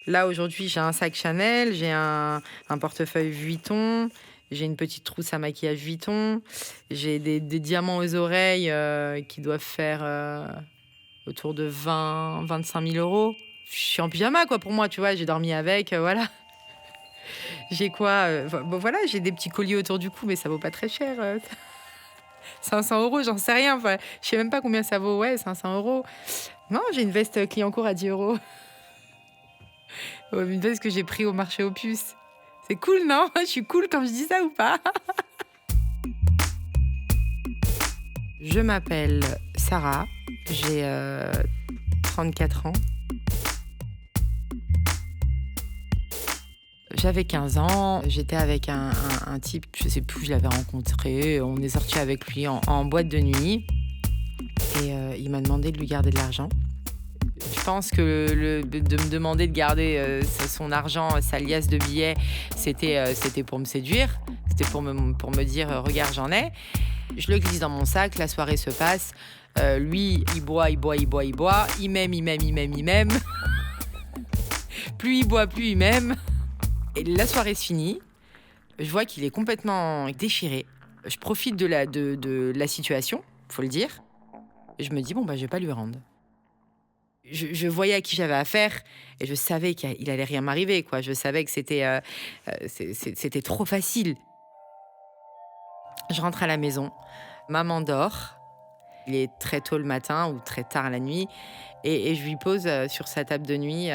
Là, aujourd'hui, j'ai un sac Chanel, j'ai un portefeuille Vuitton, j'ai une petite trousse à maquillage Vuitton, j'ai des diamants aux oreilles qui doivent faire autour de 20 000 à 25 000 euros. Je suis en pyjama, quoi, pour moi, tu vois, j'ai dormi avec, voilà. J'ai quoi bon, voilà, j'ai des petits colliers autour du cou, mais ça vaut pas très cher. 500 euros, j'en sais rien. Enfin, je sais même pas combien ça vaut. Ouais, 500 euros. Non, j'ai une veste client court à 10 euros. Une veste que j'ai pris au marché aux puces. C'est cool, non? Je suis cool quand je dis ça ou pas? Je m'appelle Sarah, j'ai 34 ans. J'avais 15 ans, j'étais avec un type, je sais plus, je l'avais rencontré, on est sorti avec lui en boîte de nuit et il m'a demandé de lui garder de l'argent. Je pense que de me demander de garder son argent, sa liasse de billets, c'était pour me séduire, c'était pour me dire regarde, j'en ai. Je le glisse dans mon sac, la soirée se passe. Lui, il boit, il m'aime. Plus il boit, plus il m'aime. Et la soirée se finit. Je vois qu'il est complètement déchiré. Je profite de la situation, faut le dire. Je me dis, bon, je vais pas lui rendre. Je voyais à qui j'avais affaire et je savais qu'il allait rien m'arriver, quoi. Je savais que c'était trop facile. Je rentre à la maison. Maman dort. Il est très tôt le matin ou très tard la nuit. Et je lui pose sur sa table de nuit,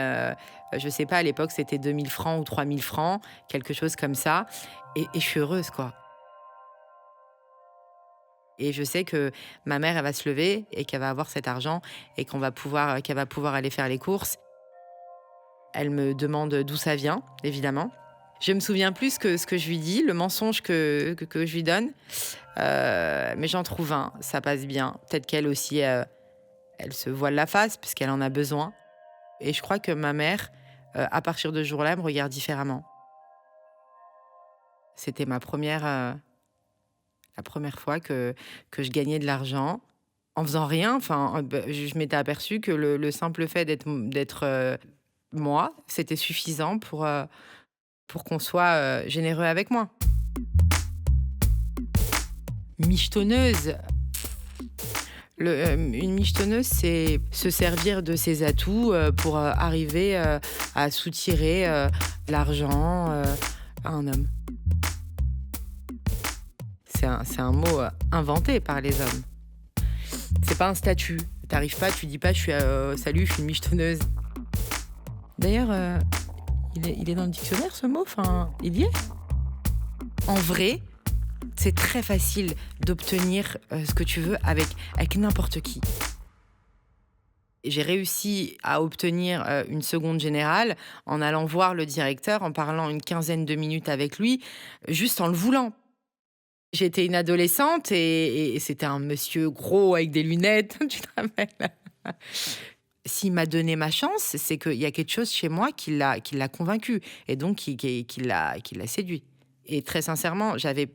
je sais pas, à l'époque, c'était 2000 francs ou 3000 francs, quelque chose comme ça. Et je suis heureuse, quoi. Et je sais que ma mère, elle va se lever et qu'elle va avoir cet argent et qu'elle va pouvoir aller faire les courses. Elle me demande d'où ça vient, évidemment. Je me souviens plus que ce que je lui dis, le mensonge que je lui donne. Mais j'en trouve un, ça passe bien. Peut-être qu'elle aussi, elle se voile la face parce qu'elle en a besoin. Et je crois que ma mère, à partir de ce jour-là, me regarde différemment. C'était la première fois que je gagnais de l'argent en faisant rien. Enfin, je m'étais aperçue que le simple fait d'être moi, c'était suffisant pour qu'on soit généreux avec moi. Michetonneuse. Une michetonneuse, c'est se servir de ses atouts pour arriver à soutirer l'argent à un homme. C'est un mot inventé par les hommes. C'est pas un statut. T'arrives pas, tu dis pas salut, je suis une michetonneuse. D'ailleurs, il est dans le dictionnaire ce mot, enfin, il y est. En vrai, c'est très facile d'obtenir ce que tu veux avec n'importe qui. J'ai réussi à obtenir une seconde générale en allant voir le directeur, en parlant une quinzaine de minutes avec lui, juste en le voulant. J'étais une adolescente et c'était un monsieur gros avec des lunettes, tu te rappelles? S'il m'a donné ma chance, c'est qu'il y a quelque chose chez moi qui l'a convaincu et donc qui l'a séduit. Et très sincèrement, j'allais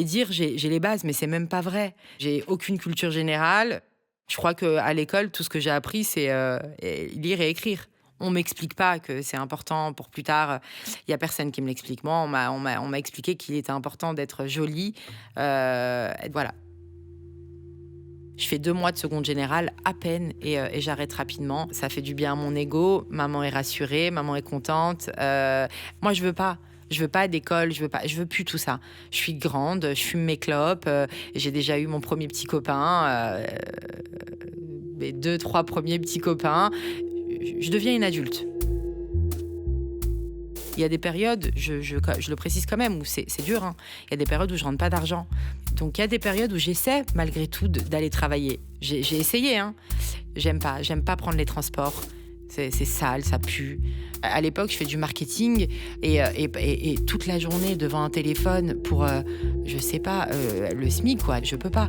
dire j'ai les bases, mais c'est même pas vrai. J'ai aucune culture générale. Je crois qu'à l'école, tout ce que j'ai appris, c'est lire et écrire. On m'explique pas que c'est important pour plus tard. Il y a personne qui me l'explique. Moi, on m'a expliqué qu'il était important d'être jolie. Voilà. Je fais 2 mois de seconde générale à peine et j'arrête rapidement. Ça fait du bien à mon ego. Maman est rassurée, maman est contente. Moi, je veux pas d'école, je veux plus tout ça. Je suis grande, je fume mes clopes. J'ai déjà eu mon premier petit copain, mes 2, 3 premiers petits copains. Je deviens une adulte. Il y a des périodes, je le précise quand même, où c'est dur. Hein. Il y a des périodes où je rentre pas d'argent. Donc il y a des périodes où j'essaie, malgré tout, d'aller travailler. J'ai essayé. Hein. J'aime pas prendre les transports. C'est sale, ça pue. À l'époque, je fais du marketing et toute la journée devant un téléphone pour, je sais pas, le SMIC, quoi. Je peux pas.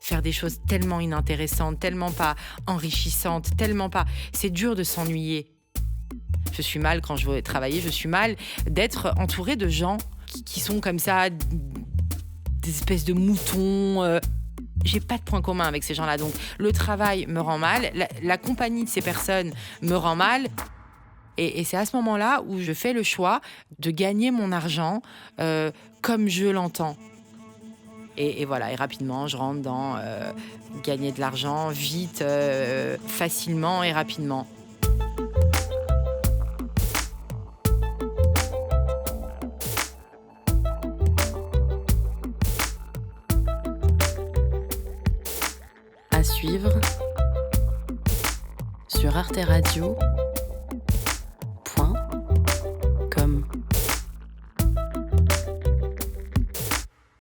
Faire des choses tellement inintéressantes, tellement pas enrichissantes, tellement pas... C'est dur de s'ennuyer. Je suis mal quand je vais travailler, je suis mal d'être entourée de gens qui sont comme ça, des espèces de moutons. J'ai pas de point commun avec ces gens-là. Donc, le travail me rend mal, la compagnie de ces personnes me rend mal. Et c'est à ce moment-là où je fais le choix de gagner mon argent comme je l'entends. Et voilà, et rapidement, je rentre dans gagner de l'argent vite, facilement et rapidement. À suivre sur Arte Radio